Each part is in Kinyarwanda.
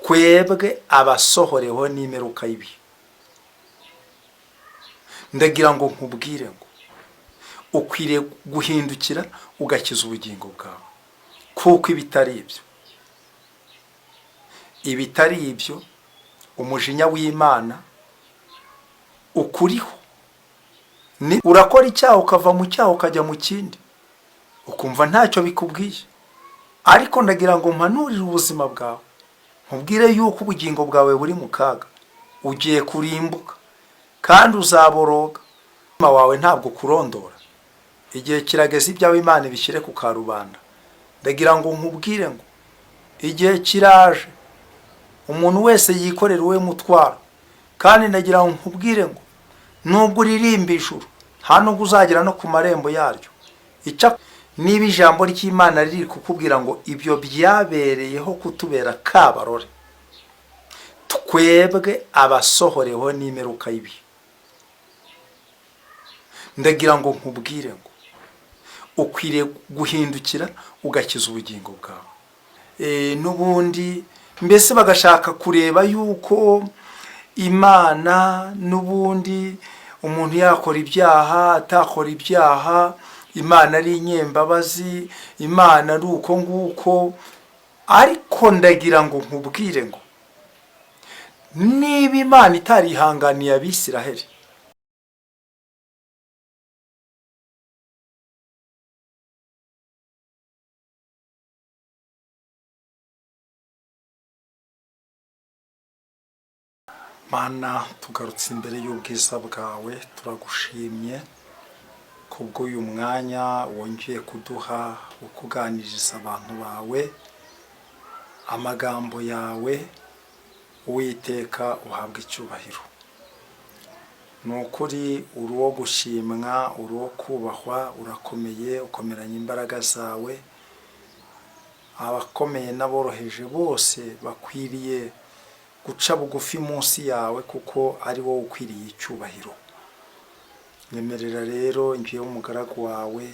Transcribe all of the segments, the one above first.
twebwe abasohoreho n'imeruka y'ibi. Ndagira ngo nkubwire ngo ukwiriye guhindukira ugakiza ubugingo bwawe, kuko ibitari ibyo umujinya w'Imana ukuriho. Urakora icyaha ukava mu cyaha ukajya mu kindi, ukumva ntacyo bikubwiye. Ariko ndagira ngo mpanurire ubuzima bwawe, nkubwire yuko ubugingo bwawe buri mu kaga, ugiye kurimbuka kandi uzaboroga. Umutima wawe ntabwo kurondora, igihe kirageze ibyawe Imana bishyire ku karubanda. Ndagira ngo nkubwire ngo igihe kiraje umuntu wese yikorera uwe mutwaro, kandi ndagira ngo nkubwire ngo nubwo uririmba ijuru nta nubwo uzagera no ku marembo yaryo. Niba ijambo ry'Imana riri kukubwira ngo ibyo byabereyeho kutubera kabarore, twebwe abasohoreho n'imeruka y'ibi. Ndagira ngo nkubwire ngo ukwiriye guhindukira ugakiza ubugingo bwawe. N'ubundi mbese bagashaka kureba yuko Imana n'ubundi umuntu yakora ibyaha atakora ibyaha, Imana ari inyembabazi, Imana ari uko nguko. Ariko ndagira ngo nkubwire ngo niba Imana itarihanganiye Abisiraheli, Mana, tugarutse imbere y'ubwiza bwawe, turagushimye kubw'uyu mwanya wongeye kuduha wo kuganiriza abantu bawe amagambo yawe. Uwiteka uhabwa icyubahiro. Ni ukuri uri uwo gushimwa, uri uwo kubahwa, urakomeye, ukomeranye imbaraga zawe. Abakomeye n'aboroheje bose bakwiriye guca bugufi munsi yawe, kuko ari wowe ukwiriye icyubahiro. Nyemerera rero ngiye umugaragu wawe,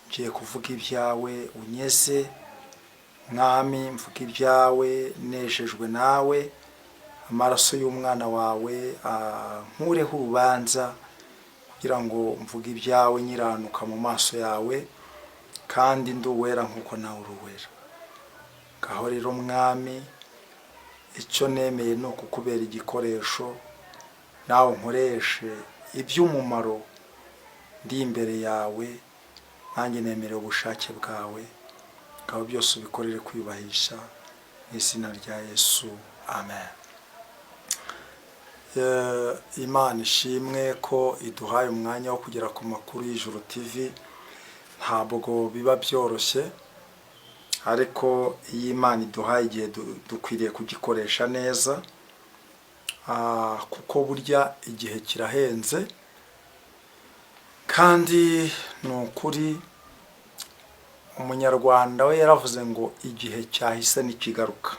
ngiye kuvuga ibyawe, unyeze Mwami, mvuga ibyawe nejejwe nawe. Amaraso y'umwana wawe nkureho urubanza, kugira ngo mvuge ibyawe nyiranuka mu maso yawe, kandi nduwera nkuko nawe uruwera. Ngaho rero Mwami, icyo nemeye ni ukukubera igikoresho, nawe nkoreshe iby'umumaro. Ndi imbere yawe, nanjye nemerera ubushake bwawe. Ngaho byose ubikorere kwiyubahisha mu izina rya Yesu, amen. Imana ishimwe ko iduhaye umwanya wo kugera ku makuru y'Ijuru TV. Ntabwo biba byoroshye, ariko iyi Imana iduhaye igihe dukwiriye kugikoresha neza, kuko burya igihe kirahenze. Kandi ni ukuri Umunyarwanda we yaravuze ngo igihe cyahise ntikigaruka.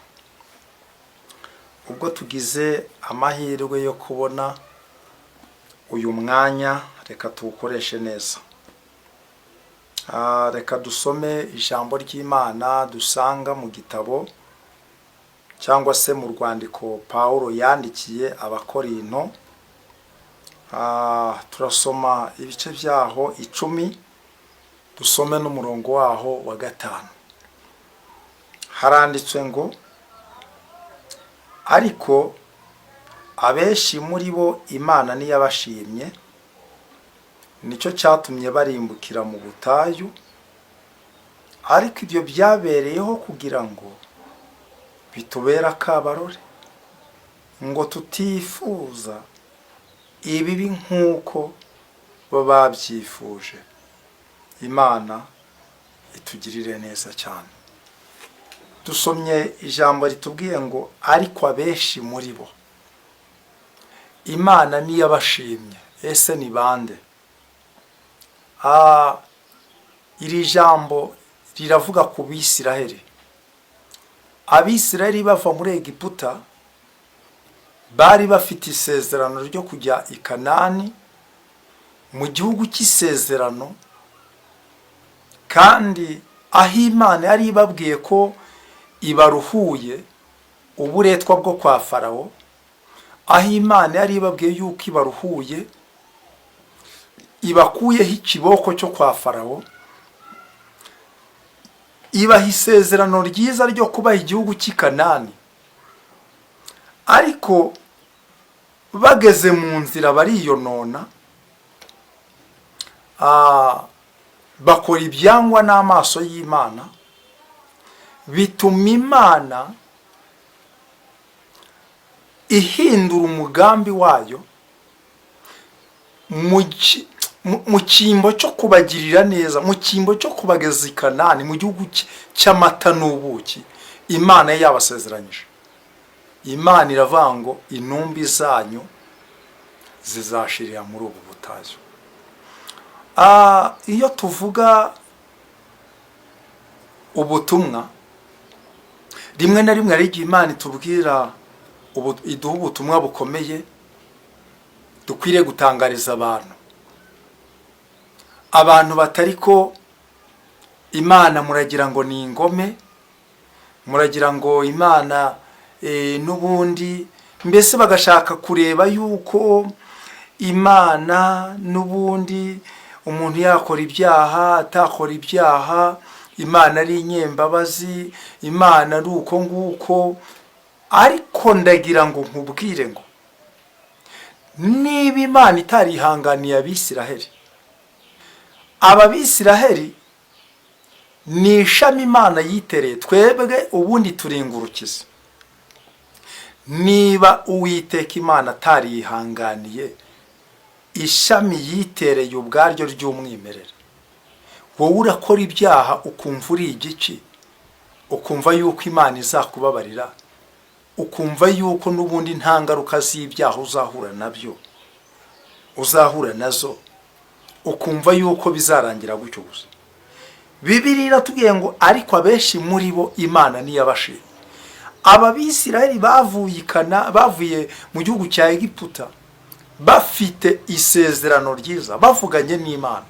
Ubwo tugize amahirwe yo kubona uyu mwanya, reka tuwukoreshe neza. Reka dusome ijambo ry'Imana dusanga mu gitabo cyangwa se mu rwandiko Pawulo yandikiye Abakorinto. Turasoma ibice byaho 10, dusome n'umurongo waho wa 5. Haranditswe ngo, ariko abenshi muri bo Imana niyabashimye, nicyo cyatumye barimbukira mu butayu. Ariko ibyo byabereyeho kugira ngo bitubera akabarore, ngo tutifuza ibibi nk'uko baba babyifuje. Imana itugirire neza cyane. Dusomye ijambo ritubwiye ngo ariko abenshi muri bo Imana niyabashimye. Ese ni bande? Iri jambo riravuga ku Bisiraheli. Abisiraheli bava muri Egiputa bari bafite isezerano ryo kujya i Kanani, mu gihugu cy'isezerano, kandi aho Imana yari ibabwiye ko ibaruhuye uburetwa bwo kwa Farawo, aho Imana yari ibabwiye yuko ibaruhuye, ibakuyeho ikiboko cyo kwa Farawo, ibaha isezerano ryiza ryo kubaha igihugu cy'i Kanani. Ariko bageze mu nzira bariyonona, bakora ibyangwa n'amaso y'Imana, bituma Imana ihindura umugambi wayo mu cyimbo cyo kubagirira neza, mu cyimbo cyo kubageza i Kanani, mu gihugu cy'amata n'ubuki Imana yabasezeranyije. Imana iravuga ngo intumbi zanyu zizashirira muri ubu butayu. Iyo tuvuga ubutumwa, rimwe na rimwe ari igihe Imana itubwira iduha ubutumwa bukomeye dukwiriye gutangariza abantu batari ko Imana muragira ngo ni ingome, muragira ngo Imana n'ubundi, mbese bagashaka kureba yuko Imana n'ubundi umuntu yakora ibyaha atakora ibyaha, Imana ari inyembabazi, Imana ari uko nguko. Ariko ndagira ngo nkubwire ngo niba Imana itarihanganiye Abisiraheli, aba Bisiraheli ni ishami Imana yitereye, twebwe ubundi turingurukiza. Niba Uwiteka Imana atarihanganiye ishami yitereye ubwaryo ry'umwimerere, wowe urakora ibyaha ukumva uri igiki, ukumva yuko Imana izakubabarira, ukumva yuko n'ubundi nta ngaruka z'ibyaha uzahura nazo, ukumva yuko bizarangira gutyo gusa. Bibiliya iratubwiye ngo ariko abenshi muri bo Imana niyabashimye. Aba Bisiraheli bavuye mu gihugu cya Egiputa bafite isezerano ryiza, bavuganye n'Imana,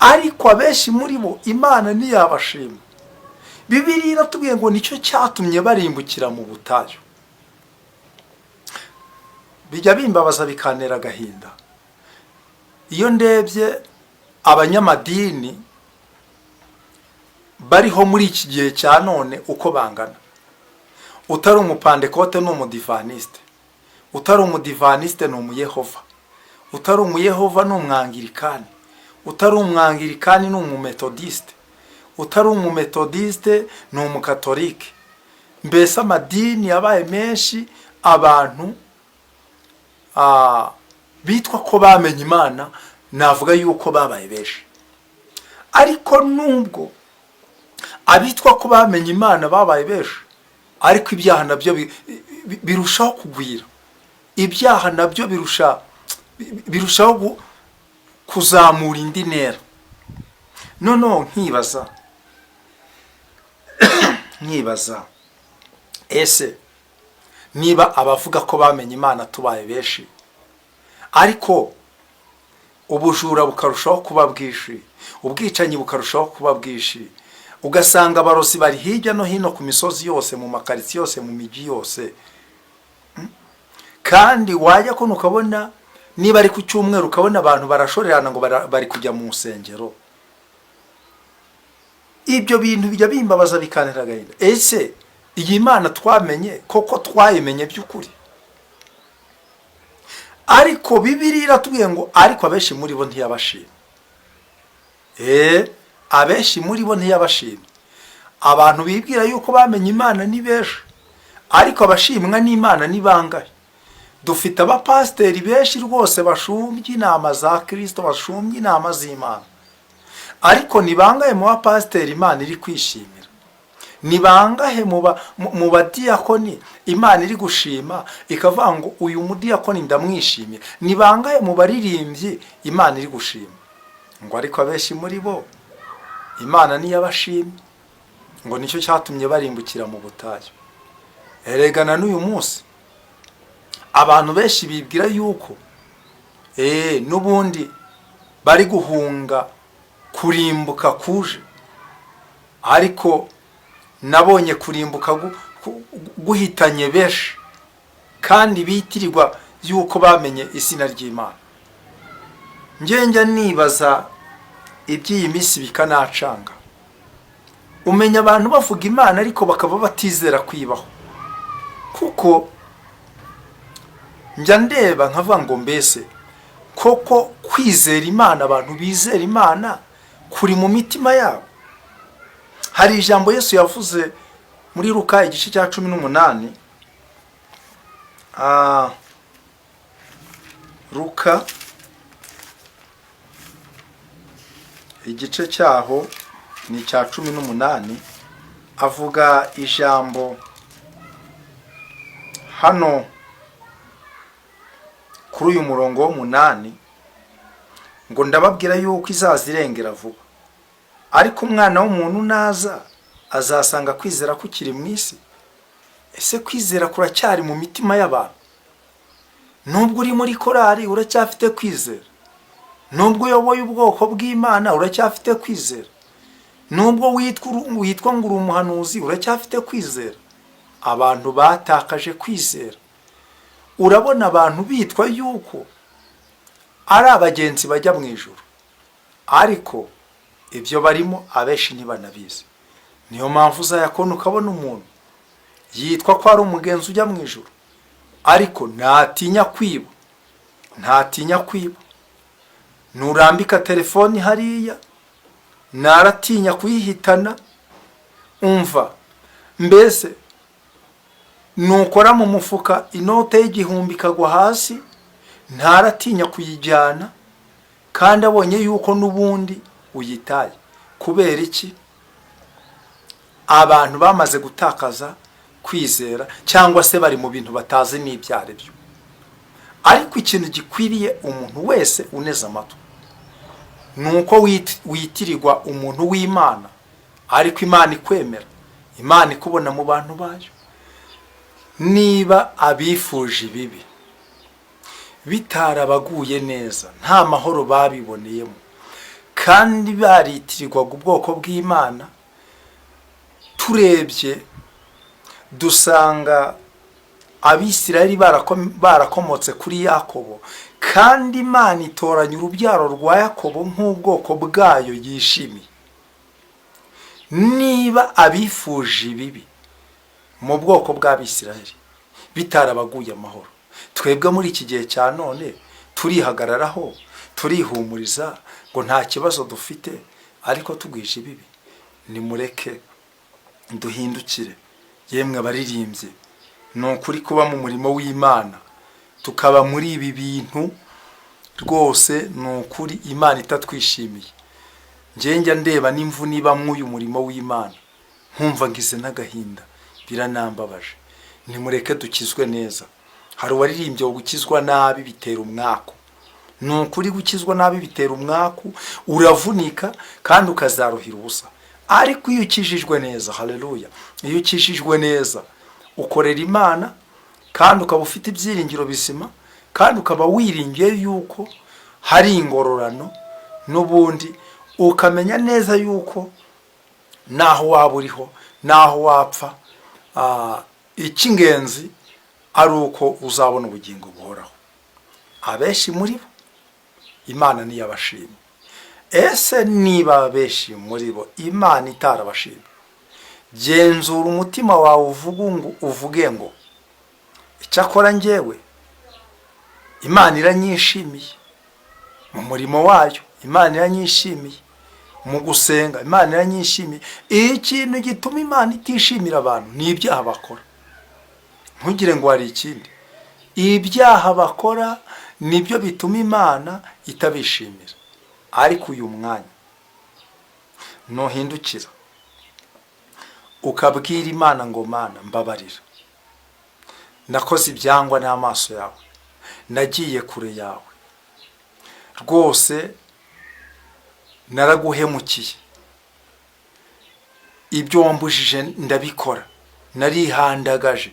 ariko abenshi muri bo Imana niyabashimye. Bibiliya iratubwiye ngo nicyo cyatumye barimbukira mu butayu. Bijya bimbabaza bikantera agahinda iyo ndebye abanyamadini bariho muri iki gihe cya none uko bangana. Utari umupandekote ni umudivaniste, utari umudivaniste ni umuyehova, utari umuyehova ni umwangirikani, utari umwangirikani ni umumetodiste, utari umumetodiste ni umukatolike. Mbese amadini yabaye menshi, abantu bitwa ko bamenye Imana, navuga yuko babaye benshi. Ariko nubwo abitwa ko bamenye Imana babaye benshi, ariko ibyaha nabyo birushaho kugwira, ibyaha nabyo birushaho kuzamura indi ntera. Noneho nkibaza ese niba abavuga ko bamenye Imana tubaye benshi, ariko ubujura bukarushaho kuba bwinshi, ubwicanyi bukarushaho kuba bwinshi, ugasanga abarozi bari hirya no hino ku misozi yose, mu makaritsiye yose, mu miji yose, kandi wajya ko ukabona niba ari ku cyumweru ukabona abantu barashorerana ngo bari kujya mu nsengero. Ibyo bintu bijya bimbabaza bikantera agahinda. Ese iyi Imana twamenye koko twayimenye by'ukuri? Ariko Bibiliya iratubwiye ngo ariko abenshi muri bo ntiyabashimye. Abenshi muri bo ntiyabashimye. Abantu bibwira yuko bamenye Imana ni benshi, ariko abashimwa n'Imana ni bangahe? Dufite abapasiteri benshi rwose bashumbye inama za Kristo, bashumbye inama z'Imana, ariko ni bangahe mu bapasiteri Imana iri kwishimira? Ni bangahe mu badiyakoni Imana iri gushima ikavuga ngo uyu mudiyakoni ndamwishimiye? Ni bangahe mu baririmbyi Imana iri gushima? Ngo ariko abenshi muri bo Imana niyabashimye, ngo nicyo cyatumye barimbukira mu butayu. Eregana n'uyu munsi abantu benshi bibwira yuko n'ubundi bari guhunga kurimbuka kuje, ariko nabonye kurimbuka guhitanye benshi kandi bitirirwa yuko bamenye izina ry'Imana. Njya nibaza iby'iyi minsi bikanacanga. Umenya abantu bavuga Imana ariko bakaba batizera kwibaho, kuko njya ndeba nkavuga ngo mbese koko kwizera Imana, abantu bizera Imana kuri mu mitima yabo. Hari ijambo Yesu yavuze muri Luka igice cya 18, Luka igice cyaho ni cya 18, avuga ijambo hano kuri uyu murongo wo 8 ngo ndababwira yuko izazirengera vuba, ariko umwana w'umuntu naza azasanga kwizera kukiri mu isi. Ese kwizera kuracyari mu mitima y'abantu? Nubwo uri muri korari uracyafite kwizera? Nubwo uyoboye ubwoko bw'Imana uracyafite kwizera? Nubwo witwa ngo uri umuhanuzi uracyafite kwizera? Abantu batakaje kwizera. Urabona abantu bitwa yuko ari abagenzi bajya mu ijuru, ariko ibyo barimo abenshi ntibanabizi. Niyo mpamvu uzayakona ukabona umuntu yitwa ko ari umugenzi ujya mu ijuru, ariko ntatinya kwiba, ntatinya kwiba. Nurambika telefoni hariya naratinya kuyihitana. Umva, mbese nukora mu mufuka inote y'igihumbi kagwa hasi ntaratinya kuyijyana, kandi abonye yuko nubundi uyitaye. Kubera iki? Abantu bamaze gutakaza kwizera, cyangwa se bari mu bintu batazi n'ibyare byo. Ariko ikintu gikwiriye umuntu wese uneze amatwi nuko witirirwa umuntu w'Imana, ariko Imana ikwemera, Imana ikubona mu bantu bayo. Niba abifuje ibibi bitarabaguye neza, nta mahoro babiboneyemo, kandi baritirirwaga ubwoko bw'Imana, turebye dusanga Abisirayeli barakomotse kuri Yakobo, kandi Imana itoranya urubyaro rwa Yakobo nk'ubwoko bwayo yishimiye. Niba abifuje ibibi mu bwoko bw'Abisirayeli bitarabaguye amahoro, twebwe muri iki gihe cya none turihagararaho, turihumuriza ngo nta kibazo dufite, ariko tugwije ibibi. Nimureke duhindukire, yemwe abaririmbye. Ni ukuri kuba mu murimo w'Imana tukaba muri ibi bintu rwose, ni ukuri Imana itatwishimiye. Njya ndeba n'imvu niba mw'uyu murimo w'Imana nkumva ngize n'agahinda, biranambabaje. Nimureke dukizwe neza. Hari uwaririmbye gukizwa nabi bitera umwaku. Ni ukuri gukizwa nabi bitera umwaku, uravunika kandi ukazaruhira ubusa. Ariko iyo ukijijwe neza, haleluya, iyo ukijijwe neza ukorera Imana, kandi ukaba ufite ibyiringiro bizima, kandi ukaba wiringiye yuko hari ingororano, n'ubundi ukamenya neza yuko naho waba uriho, naho wapfa, icy'ingenzi ari uko uzabona ubugingo buhoraho. Abenshi muri bo Imana niyabashimye. Ese niba abenshi muri bo Imana itarabashimye, genzura umutima wawe uvuge ngo icyakora njyewe Imana iranyishimiye mu murimo wayo, Imana iranyishimiye mu gusenga, Imana iranyishimiye. Ikintu gituma Imana itishimira abantu ni ibyaha bakora. Ntugire ngo hari ikindi. Ibyaha bakora nibyo bituma Imana itabishimira. Ariko uyu mwanya nohindukira ukabwira Imana ngo Mana mbabarira, nakoze ibyangwa n'amaso yawe, nagiye kure yawe, rwose naraguhemukiye, ibyo wambujije ndabikora, narihandagaje,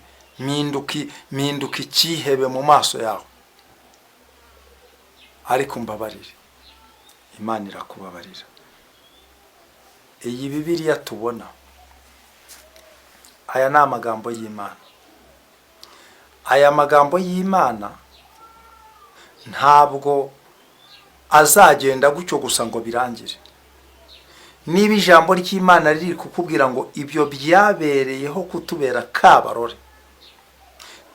mpinduka icyihebe mu maso yawe, ariko mbabarire. Imana irakubabarira. Iyi Bibiliya tubona aya ni amagambo y'Imana. Aya magambo y'Imana ntabwo azagenda gutyo gusa ngo birangire. Niba ijambo ry'Imana riri kukubwira ngo ibyo byabereyeho kutubera kabarore,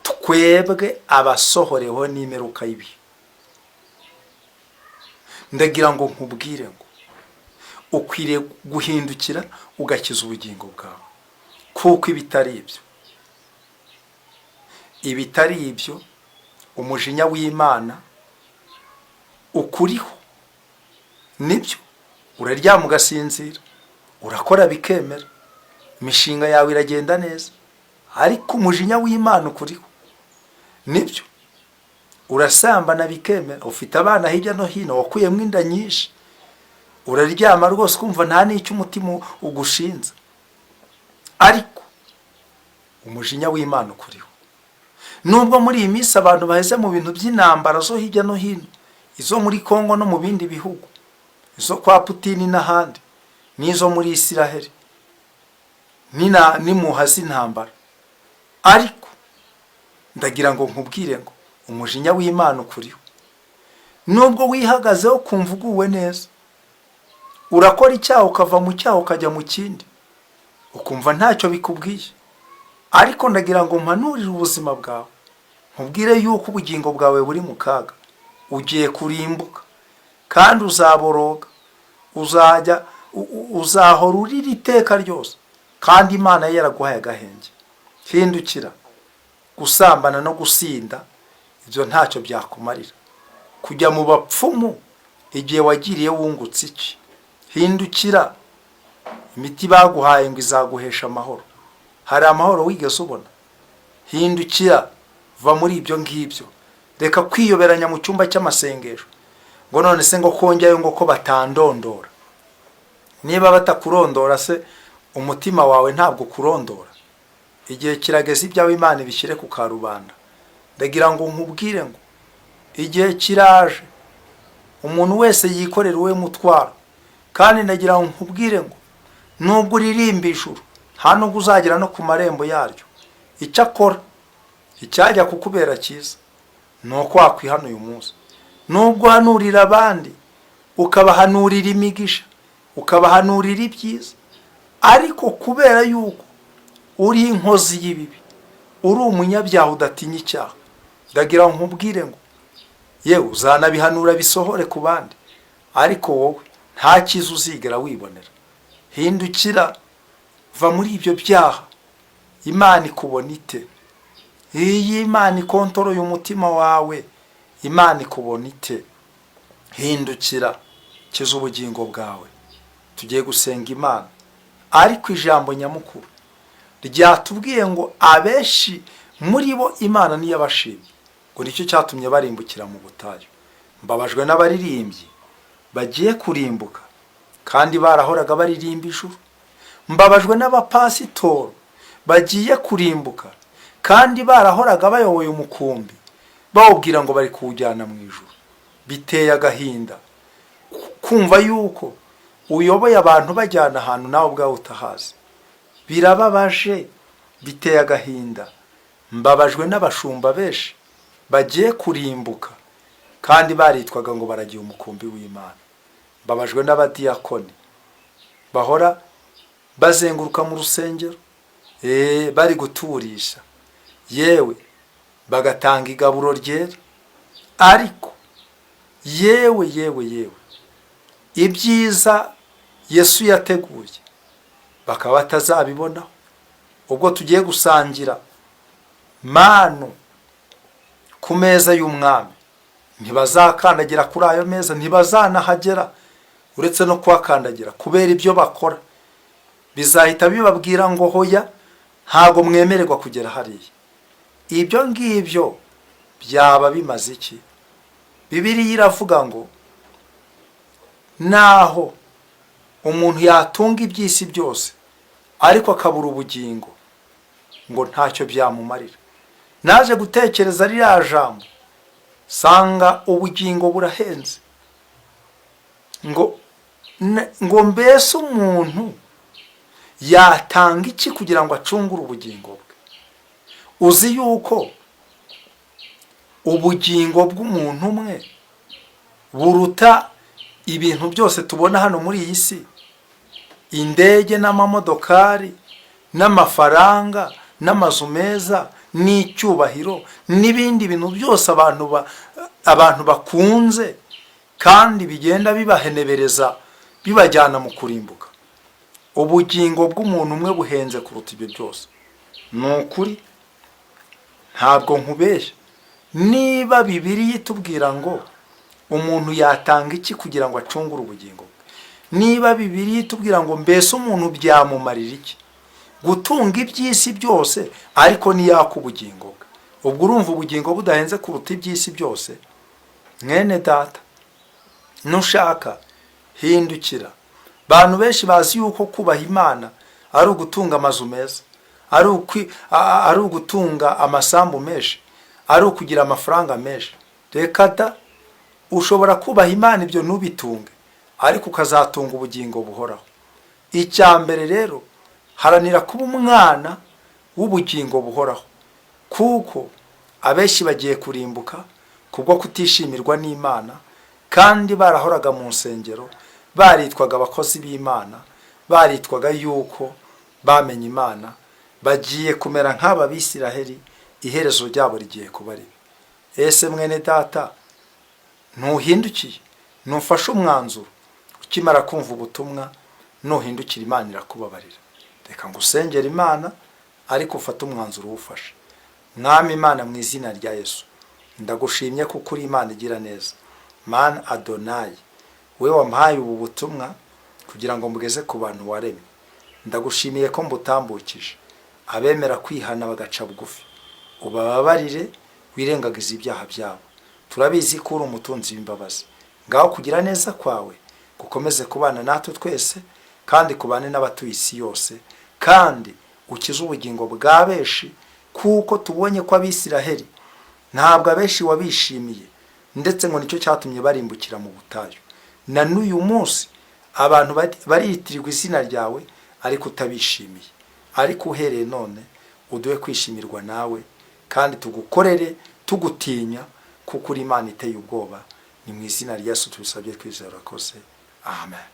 twebwe abasohoreho n'imeruka y'ibi, ndagira ngo nkubwire ngo ukwiriye guhindukira ugakiza ubugingo bwawe, kuko ibitari ibyo umujinya w'Imana ukuriho. Nibyo, uraryama ugasinzira, urakora bikemera, imishinga yawe iragenda neza, ariko umujinya w'Imana ukuriho. Nibyo, urasambana bikemera, ufite abana hirya no hino, wakuyemo inda nyinshi, uraryama rwose kumva nta n'icyo umutima ugushinze, ariko umujinya w'Imana ukuriho. Nubwo muri iyi minsi abantu baheze mu bintu by'intambara zo hirya no hino, izo muri Kongo no mu bindi bihugu, izo kwa Putin n'ahandi, n'izo muri Isiraheli, nimuhazi intambara, ariko ndagira ngo nkubwire ngo umujinya w'Imana ukuriho. Nubwo wihagazeho kumva uguwe neza, urakora icyaha ukava mu cyaha ukajya mu kindi, ukumva ntacyo bikubwiye, ariko ndagira ngo mpanurire ubuzima bwawe, nkubwire yuko ubugingo bwawe buri mu kaga, ugiye kurimbuka kandi uzaboroga, uzahora urira iteka ryose, kandi Imana yaraguhaye agahenge. Hindukira, gusambana no gusinda ibyo ntacyo byakumarira. Kujya mu bapfumu igihe wagiriye wungutse iki? Hindukira, imiti baguhaye ngo izaguhesha amahoro. Hari amahoro wigeze ubona? Hindukira, va muri ibyo ngibyo. Reka kwiyoberanya mu cyumba cy'amasengesho ngo none se ngo konjyayo ngo ko batandondora. Niba batakurondora se umutima wawe ntabwo kurondora. Igihe kirageze ibyawe Imana bishyire ku karubanda. Ndagira ngo nkubwire ngo igihe kiraje, umuntu wese yikorera uwe mutwaro, kandi ndagira ngo nkubwire ngo nubwo uririmba ijuru nta nubwo uzagera no ku marembo yaryo. Icyo akora, icyajya kukubera cyiza, nuko wakwihana uyu munsi. Nubwo hanurira abandi, ukabahanurira imigisha, ukabahanurira ibyiza, ariko kubera yuko uri inkozi y'ibibi, uri umunyabyaha udatinya icyaha, ndagira ngo nkubwire ngo yewe uzanabihanura bisohore ku bandi, ariko wowe nta cyiza uzigera wibonera. Hindukira, va muri ibyo byaha. Imana ikubona ite? Iyi Imana ikontoroye umutima wawe, Imana ikubona ite? Hindukira, kiza ubugingo bwawe. Tugiye gusenga Imana, ariko ijambo nyamukuru ryatubwiye ngo abeshi muri bo Imana niyo yabashimye, ngo nicyo cyatumye barimbukira mu butayu. Mbabajwe n'abaririmbyi bagiye kurimbuka kandi barahoraga baririmba ijuru. Mbabajwe n'abapasitoro bagiye kurimbuka kandi barahoraga bayoboye umukumbi bawubwira ngo bari kuwujyana mu ijuru. Biteye agahinda kumva yuko uyoboye abantu bajyana ahantu nawe ubwawe utahazi. Birababaje, biteye agahinda. Mbabajwe n'abashumba benshi bagiye kurimbuka kandi baritwaga ngo baragiye umukumbi w'Imana. Mbabajwe n'abadiyakoni bahora bazenguruka mu rusengero bari guturisha, yewe bagatanga igaburo ryera, ariko yewe ibyiza Yesu yateguye bakaba batazabibonaho. Ubwo tugiye gusangira manu ku meza y'umwami, ntibazakandagira kuri ayo meza, ntibazanahagera uretse no kuhakandagira, kubera ibyo bakora bizahita bibabwira ngo hoya ntago mwemererwa kugera hariya. Ibyo ngibyo byaba bimaze iki? Bibiliya iravuga ngo naho umuntu yatunga iby'isi byose ariko akabura ubugingo, ngo ntacyo byamumarira. Naje gutekereza ririya jambo, sanga ubugingo burahenze. Ngo mbese umuntu yatanga iki kugira ngo acungure ubugingo bwe? Uzi yuko ubugingo bw'umuntu umwe buruta ibintu byose tubona hano muri iyi si, indege n'amamodokari n'amafaranga n'amazu meza n'icyubahiro n'ibindi bintu byose abantu bakunze kandi bigenda bibahenebereza bibajyana mu kurimbuka. Ubugingo bw'umuntu umwe buhenze kuruta ibyo byose. Ni ukuri, ntabwo nkubeshya. Niba Bibiliya itubwira ngo umuntu yatanga iki kugira ngo acungure ubugingo bwe, niba Bibiliya itubwira ngo mbese umuntu byamumarira iki gutunga iby'isi byose ariko ntiyaka ubugingo bwe, ubwo urumva ubugingo budahenze kuruta iby'isi byose? Mwene data, nushaka hindukira. Abantu benshi bazi yuko kubaha Imana ari ugutunga amazu meza, ari ugutunga amasambu menshi, ari ukugira amafaranga menshi. Reka da, ushobora kubaha Imana ibyo ntubitunge, ariko ukazatunga ubugingo buhoraho. Icya mbere rero, haranira kuba umwana w'ubugingo buhoraho, kuko abenshi bagiye kurimbuka kubwo kutishimirwa n'Imana, kandi barahoraga mu nsengero, baritwaga abakozi b'Imana, baritwaga yuko bamenye Imana, bagiye kumera nk'aba Bisiraheli, iherezo ryabo rigiye kuba ribi. Ese mwene data, ntuhindukiye, ntufashe umwanzuro, ukimara kumva ubutumwa nuhindukira Imana irakubabarira. Reka ngusengera Imana, ariko ufate umwanzuro uwufashe. Mwami Imana, mu izina rya Yesu, ndagushimye kuko uri Imana igira neza. Mana Adonai, we wampaye ubu butumwa kugira ngo mbugeze ku bantu waremye. Ndagushimiye ko mbutambukije. Abemera kwihana bagaca bugufi, ubababarire, wirengagize ibyaha byabo. Turabizi ko uri umutunzi w'imbabazi. Ngaho kugira neza kwawe gukomeze kubana natwe twese, kandi kubane n'abatuye isi yose, kandi ukize ubugingo bwa benshi, kuko tubonye ko Abisiraheli ntabwo abenshi wabishimiye, ndetse ngo nicyo cyatumye barimbukira mu butayu. Na n'uyu munsi abantu baritirirwa izina ryawe ariko utabishimiye. Ariko uhereye none uduhe kwishimirwa nawe, kandi tugukorere tugutinya, kuko uri Imana iteye ubwoba. Ni mu izina rya Yesu tubisabye twizera kose. Amen.